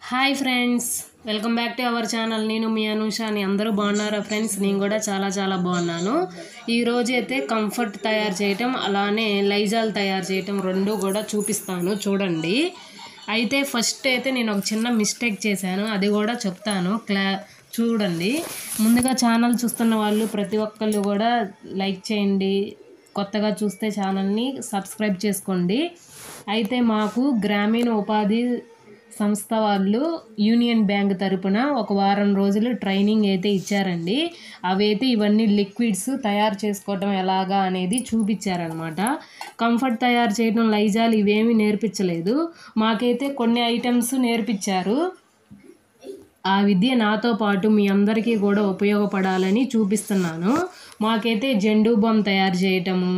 Hi friends, welcome back to our channel. నేను మీ అనుషాని. అందరూ బాగున్నారా ఫ్రెండ్స్? నేను కూడా చాలా బాగున్నాను. ఈరోజు అయితే కంఫర్ట్ తయారు చేయటం, అలానే లైజాల్ తయారు చేయటం రెండు కూడా చూపిస్తాను, చూడండి. అయితే ఫస్ట్ అయితే నేను ఒక చిన్న మిస్టేక్ చేశాను, అది కూడా చెప్తాను. చూడండి. ముందుగా ఛానల్ చూస్తున్న వాళ్ళు ప్రతి ఒక్కళ్ళు కూడా లైక్ చేయండి, కొత్తగా చూస్తే ఛానల్ని సబ్స్క్రైబ్ చేసుకోండి. అయితే మాకు గ్రామీణ ఉపాధి సంస్థ వాళ్ళు యూనియన్ బ్యాంక్ తరపున ఒక వారం రోజులు ట్రైనింగ్ అయితే ఇచ్చారండి. అవైతే ఇవన్నీ లిక్విడ్స్ తయారు చేసుకోవటం ఎలాగా అనేది చూపించారనమాట. కంఫర్ట్ తయారు చేయడం, లైజాల్ ఇవేమీ నేర్పించలేదు. మాకైతే కొన్ని ఐటమ్స్ నేర్పించారు. ఆ విద్య నాతో పాటు మీ అందరికీ కూడా ఉపయోగపడాలని చూపిస్తున్నాను. మాకైతే జెండు బామ్ తయారు చేయటము,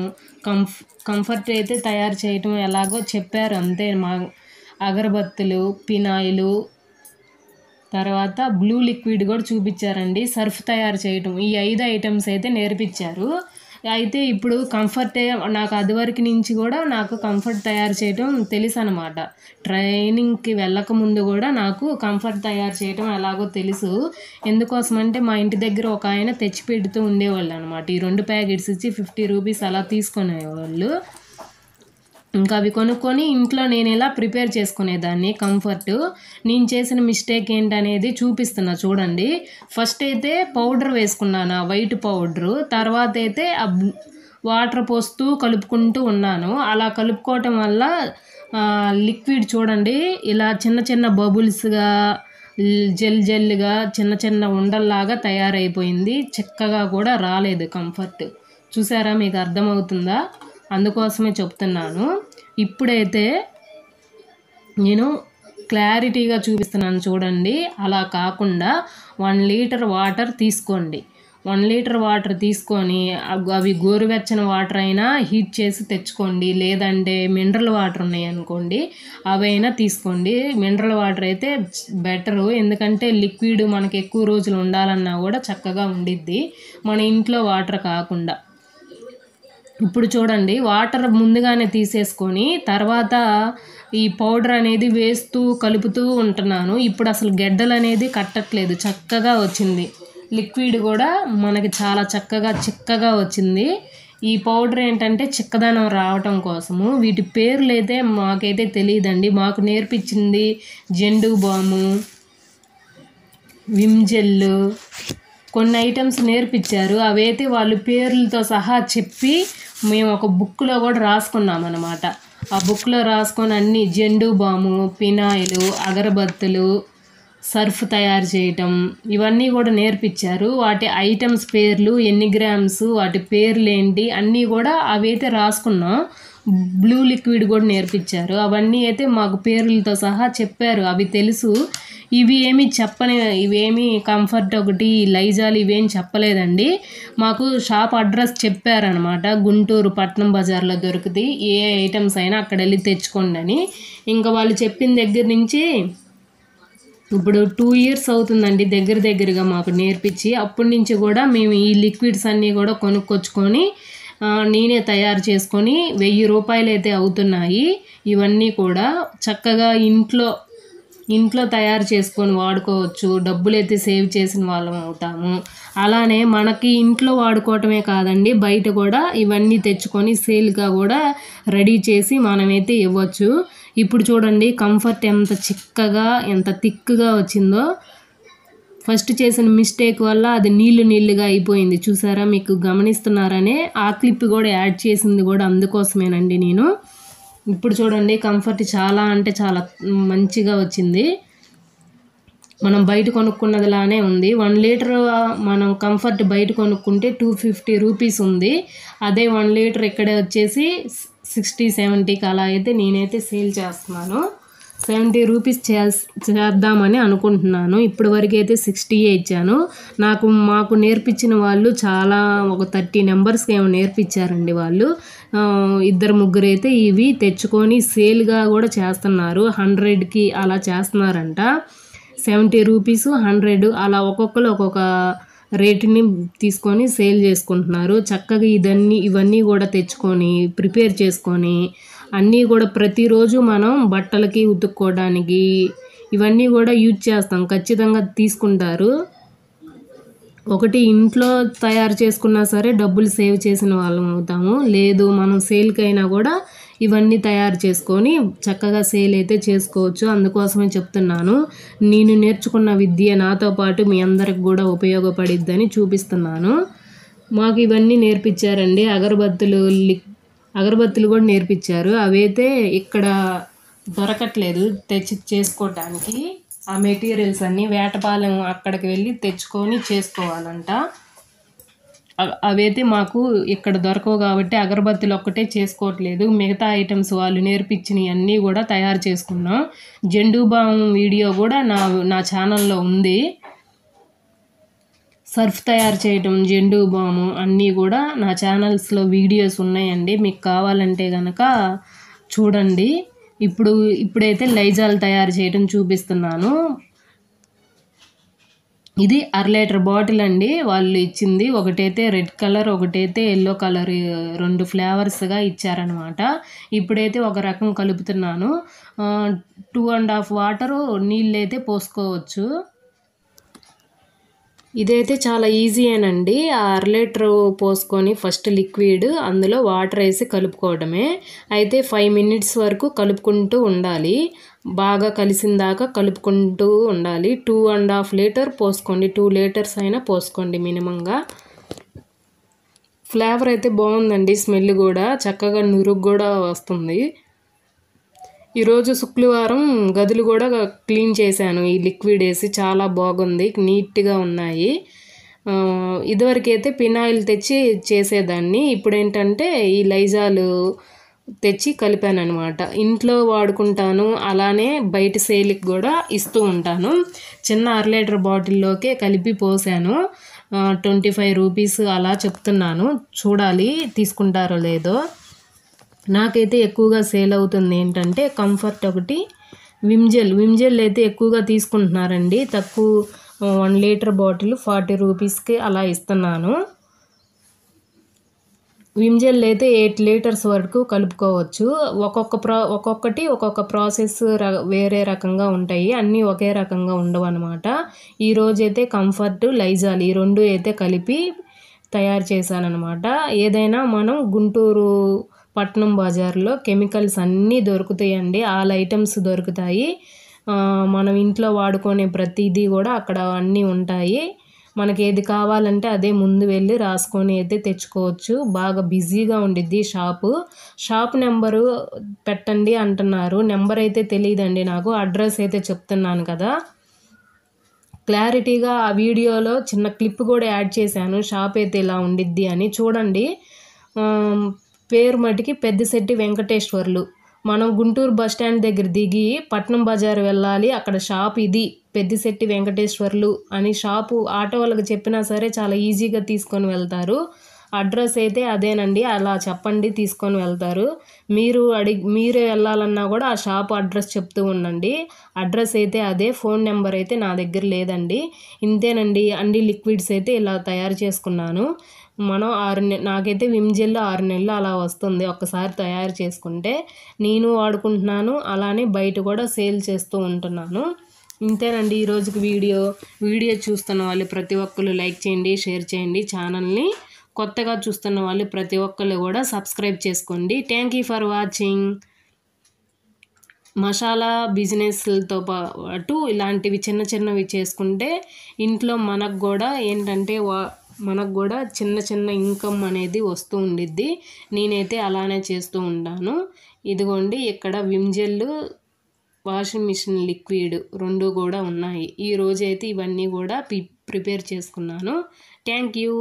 కంఫర్ట్ అయితే తయారు చేయటం ఎలాగో చెప్పారు అంతే. అగరబత్తులు, పినాయిలు, తర్వాత బ్లూ లిక్విడ్ కూడా చూపించారండి. సర్ఫ్ తయారు చేయటం, ఈ 5 ఐటమ్స్ అయితే నేర్పించారు. అయితే ఇప్పుడు కంఫర్ట్, నాకు అదివరకు నుంచి కూడా నాకు కంఫర్ట్ తయారు చేయటం తెలుసు అనమాట. ట్రైనింగ్కి వెళ్ళకముందు కూడా నాకు కంఫర్ట్ తయారు చేయటం ఎలాగో తెలుసు. ఎందుకోసమంటే మా ఇంటి దగ్గర ఒక ఆయన తెచ్చి పెడుతూ ఉండేవాళ్ళు అనమాట. ఈ 2 ప్యాకెట్స్ ఇచ్చి 50 రూపీస్ అలా తీసుకునేవాళ్ళు. ఇంకా అవి కొనుక్కొని ఇంట్లో నేను ఇలా ప్రిపేర్ చేసుకునేదాన్ని. కంఫర్ట్ నేను చేసిన మిస్టేక్ ఏంటనేది చూపిస్తున్నా, చూడండి. ఫస్ట్ అయితే పౌడర్ వేసుకున్నాను, వైట్ పౌడరు. తర్వాత అయితే వాటర్ పోస్తూ కలుపుకుంటూ ఉన్నాను. అలా కలుపుకోవటం వల్ల లిక్విడ్ చూడండి ఇలా చిన్న బబుల్స్గా, జెల్గా, చిన్న ఉండల్లాగా తయారైపోయింది. చిక్కగా కూడా రాలేదు కంఫర్ట్. చూసారా? మీకు అర్థమవుతుందా? అందుకోసమే చెప్తున్నాను. ఇప్పుడైతే నేను క్లారిటీగా చూపిస్తున్నాను, చూడండి. అలా కాకుండా 1 లీటర్ వాటర్ తీసుకోండి. 1 లీటర్ వాటర్ తీసుకొని అవి గోరువెచ్చని వాటర్ అయినా హీట్ చేసి తెచ్చుకోండి, లేదంటే మినరల్ వాటర్ ఉన్నాయి అనుకోండి, అవైనా తీసుకోండి. మినరల్ వాటర్ అయితే బెటరు, ఎందుకంటే లిక్విడ్ మనకి ఎక్కువ రోజులు ఉండాలన్నా కూడా చక్కగా ఉండిద్ది, మన ఇంట్లో వాటర్ కాకుండా. ఇప్పుడు చూడండి, వాటర్ ముందుగానే తీసేసుకొని తర్వాత ఈ పౌడర్ అనేది వేస్తూ కలుపుతూ ఉంటున్నాను. ఇప్పుడు అసలు గెడ్డలు అనేది కట్టట్లేదు, చక్కగా వచ్చింది. లిక్విడ్ కూడా మనకి చాలా చిక్కగా వచ్చింది. ఈ పౌడర్ ఏంటంటే చిక్కదనం రావటం కోసము. వీటి పేర్లు అయితే మాకైతే తెలియదండి. మాకు నేర్పించింది జెండు బాము, విమ్ జెల్లు, కొన్ని ఐటమ్స్ నేర్పించారు. అవైతే వాళ్ళు పేర్లతో సహా చెప్పి మేము ఒక బుక్లో కూడా రాసుకున్నాం అన్నమాట. ఆ బుక్లో రాసుకొని అన్ని జెండు బాము, పినాయిలు, అగరబత్తులు, సర్ఫ్ తయారు చేయటం ఇవన్నీ కూడా నేర్పించారు. వాటి ఐటమ్స్ పేర్లు, ఎన్ని గ్రామ్స్, వాటి పేర్లు ఏంటి అన్నీ కూడా అవైతే రాసుకున్నాం. బ్లూ లిక్విడ్ కూడా నేర్పించారు. అవన్నీ అయితే మాకు పేర్లతో సహా చెప్పారు, అవి తెలుసు. ఇవేమి కంఫర్ట్ ఒకటి, లైజాల్ ఇవేమి చెప్పలేదండి. మాకు షాప్ అడ్రస్ చెప్పారనమాట. గుంటూరు పట్నం బజార్లో దొరుకుతాయి, ఏ ఐటమ్స్ అయినా అక్కడ వెళ్ళి తెచ్చుకోండి అని. ఇంకా వాళ్ళు చెప్పిన దగ్గర నుంచి ఇప్పుడు 2 years అవుతుందండి దగ్గరగా మాకు నేర్పించి. అప్పటి నుంచి కూడా మేము ఈ లిక్విడ్స్ అన్నీ కూడా కొనుక్కొచ్చుకొని నేనే తయారు చేసుకొని 1000 రూపాయలు అయితే అవుతున్నాయి. ఇవన్నీ కూడా చక్కగా ఇంట్లో తయారు చేసుకొని వాడుకోవచ్చు. డబ్బులు అయితే సేవ్ చేసిన వాళ్ళం అవుతాము. అలానే మనకి ఇంట్లో వాడుకోవటమే కాదండి, బయట కూడా ఇవన్నీ తెచ్చుకొని సేల్గా కూడా రెడీ చేసి మనమైతే ఇవ్వచ్చు. ఇప్పుడు చూడండి కంఫర్ట్ ఎంత చిక్కగా, ఎంత థిక్గా వచ్చిందో. ఫస్ట్ చేసిన మిస్టేక్ వల్ల అది నీళ్ళుగా అయిపోయింది. చూసారా? మీకు గమనిస్తున్నారనే ఆ క్లిప్ కూడా యాడ్ చేసింది కూడా అందుకోసమేనండి నేను. ఇప్పుడు చూడండి కంఫర్ట్ చాలా మంచిగా వచ్చింది. మనం బయట కొనుక్కున్నదిలానే ఉంది. 1 లీటర్ మనం కంఫర్ట్ బయట కొనుక్కుంటే 250 రూపీస్ ఉంది. అదే 1 లీటర్ ఇక్కడే వచ్చేసి 60-70కి అలా అయితే నేనైతే సేల్ చేస్తున్నాను. 70 రూపీస్ చేద్దామని అనుకుంటున్నాను. ఇప్పటి వరకు అయితే 60 ఇచ్చాను. మాకు నేర్పించిన వాళ్ళు ఒక 30 మెంబర్స్కి ఏమో నేర్పించారండి వాళ్ళు. 2-3 అయితే ఇవి తెచ్చుకొని సేల్గా కూడా చేస్తున్నారు. 100కి అలా చేస్తున్నారంట. 70 రూపీస్, 100 అలా ఒక్కొక్కరు ఒక్కొక్క రేటుని తీసుకొని సేల్ చేసుకుంటున్నారు. చక్కగా ఇవన్నీ కూడా తెచ్చుకొని ప్రిపేర్ చేసుకొని అన్నీ కూడా ప్రతిరోజు మనం బట్టలకి ఉతుక్కోవడానికి, ఇవన్నీ కూడా యూజ్ చేస్తాం, ఖచ్చితంగా తీసుకుంటారు. ఒకటి ఇంట్లో తయారు చేసుకున్నా సరే డబ్బులు సేవ్ చేసిన వాళ్ళం అవుతాము. లేదు మనం సేల్కైనా కూడా ఇవన్నీ తయారు చేసుకొని చక్కగా సేల్ అయితే చేసుకోవచ్చు. అందుకోసమే చెప్తున్నాను. నేను నేర్చుకున్న విద్య నాతో పాటు మీ అందరికి కూడా ఉపయోగపడిద్దని చూపిస్తున్నాను. మాకు ఇవన్నీ నేర్పించారండి. అగరబత్తులు కూడా నేర్పించారు. అవైతే ఇక్కడ దొరకట్లేదు తెచ్చి చేసుకోవటానికి. ఆ మెటీరియల్స్ అన్నీ వేటపాలెం అక్కడికి వెళ్ళి తెచ్చుకొని చేసుకోవాలంట. అవైతే మాకు ఇక్కడ దొరకవు కాబట్టి అగరబత్తులు ఒక్కటే చేసుకోవట్లేదు. మిగతా ఐటమ్స్ వాళ్ళు నేర్పించినవి అన్నీ కూడా తయారు చేసుకున్నాం. జెండు బామ్ వీడియో కూడా నా ఛానల్లో ఉంది. సర్ఫ్ తయారు చేయటం, జెండు బాము అన్నీ కూడా నా ఛానల్స్లో వీడియోస్ ఉన్నాయండి. మీకు కావాలంటే కనుక చూడండి. ఇప్పుడైతే లైజాల్ తయారు చేయటం చూపిస్తున్నాను. ఇది 1/2 లీటర్ బాటిల్ అండి వాళ్ళు ఇచ్చింది. ఒకటైతే రెడ్ కలర్, ఒకటైతే ఎల్లో కలర్, 2 ఫ్లేవర్స్గా ఇచ్చారనమాట. ఇప్పుడైతే ఒక రకం కలుపుతున్నాను. 2.5 వాటరు నీళ్ళు అయితే పోసుకోవచ్చు. ఇదైతే చాలా ఈజీయేనండి. ఆ 1/2 లీటర్ పోసుకొని ఫస్ట్ లిక్విడ్ అందులో వాటర్ వేసి కలుపుకోవడమే. అయితే 5 మినిట్స్ వరకు కలుపుకుంటూ ఉండాలి. బాగా కలిసిన దాకా కలుపుకుంటూ ఉండాలి. 2.5 లీటర్ పోసుకోండి. 2 లీటర్స్ అయినా పోసుకోండి మినిమంగా. ఫ్లేవర్ అయితే బాగుందండి. స్మెల్ కూడా చక్కగా నురుగు కూడా వస్తుంది. ఈరోజు శుక్రవారం గదులు కూడా క్లీన్ చేశాను ఈ లిక్విడ్ వేసి. చాలా బాగుంది, నీట్గా ఉన్నాయి. ఇదివరకైతే పినాయిల్ తెచ్చి చేసేదాన్ని. ఇప్పుడు ఏంటంటే ఈ లైజాలు తెచ్చి కలిపాను అనమాట. ఇంట్లో వాడుకుంటాను, అలానే బయట సేల్కి కూడా ఇస్తూ ఉంటాను. చిన్న 1/2 లీటర్ బాటిల్లోకే కలిపి పోసాను. 25 రూపీస్ అలా చెప్తున్నాను. చూడాలి తీసుకుంటారో లేదో. నాకైతే ఎక్కువగా సేల్ అవుతుంది ఏంటంటే కంఫర్ట్ ఒకటి, విమ్జెల్ అయితే ఎక్కువగా తీసుకుంటున్నారండి. తక్కువ 1 లీటర్ బాటిల్ 40 రూపీస్కి అలా ఇస్తున్నాను. విమ్జెల్ అయితే 8 లీటర్స్ వరకు కలుపుకోవచ్చు. ఒక్కొక్క ప్రాసెస్ వేరే రకంగా ఉంటాయి. అన్నీ ఒకే రకంగా ఉండవు అనమాట. ఈరోజైతే కంఫర్ట్, లైజాల్ ఈ 2 అయితే కలిపి తయారు చేశానమాట. ఏదైనా మనం గుంటూరు పట్నం బజార్లో కెమికల్స్ అన్నీ దొరుకుతాయండి. ఆల్ ఐటమ్స్ దొరుకుతాయి. మనం ఇంట్లో వాడుకునే ప్రతిదీ కూడా అక్కడ అన్నీ ఉంటాయి. మనకి ఏది కావాలంటే అదే ముందు వెళ్ళి రాసుకొని అయితే తెచ్చుకోవచ్చు. బాగా బిజీగా ఉండిద్ది షాప్ నెంబరు పెట్టండి అంటున్నారు. నెంబర్ అయితే తెలియదండి నాకు. అడ్రస్ అయితే చెప్తున్నాను కదా. క్లారిటీగా ఆ వీడియోలో చిన్న క్లిప్ కూడా యాడ్ చేశాను. షాప్ అయితే ఇలా ఉండిద్ది అని చూడండి. పేరు మటుకి పెద్దశెట్టి వెంకటేశ్వర్లు. మనం గుంటూరు బస్ స్టాండ్ దగ్గర దిగి పట్నం బజార్ వెళ్ళాలి. అక్కడ షాప్ ఇది, పెద్దశెట్టి వెంకటేశ్వర్లు అని షాపు. ఆటో వాళ్ళకి చెప్పినా సరే చాలా ఈజీగా తీసుకొని వెళ్తారు. అడ్రస్ అయితే అదేనండి. అలా చెప్పండి, తీసుకొని వెళ్తారు. మీరే వెళ్ళాలన్నా కూడా ఆ షాపు అడ్రస్ చెప్తూ ఉండండి. అడ్రస్ అయితే అదే. ఫోన్ నెంబర్ అయితే నా దగ్గర లేదండి. ఇంతేనండి. అన్ని లిక్విడ్స్ అయితే ఇలా తయారు చేసుకున్నాను. మనం నాకైతే విమ్జెల్ 6 నెలలు అలా వస్తుంది ఒక్కసారి తయారు చేసుకుంటే. నేను వాడుకుంటున్నాను, అలానే బయట కూడా సేల్ చేస్తూ ఉంటున్నాను. ఇంతేనండి ఈరోజుకి వీడియో చూస్తున్న వాళ్ళు ప్రతి ఒక్కరు లైక్ చేయండి, షేర్ చేయండి. ఛానల్ని కొత్తగా చూస్తున్న వాళ్ళు ప్రతి ఒక్కరు కూడా సబ్స్క్రైబ్ చేసుకోండి. Thank you for watching. మసాలా బిజినెస్లతో పాటు ఇలాంటివి చిన్నవి చేసుకుంటే ఇంట్లో మనకు కూడా ఏంటంటే మనకు కూడా చిన్న ఇన్కమ్ అనేది వస్తూ ఉండిద్ది. నేనైతే అలానే చేస్తూ ఉంటాను. ఇదిగోండి ఇక్కడ విమ్జెల్, వాషింగ్ మిషన్ లిక్విడ్ 2 కూడా ఉన్నాయి. ఈరోజైతే ఇవన్నీ కూడా ప్రిపేర్ చేసుకున్నాను. Thank you.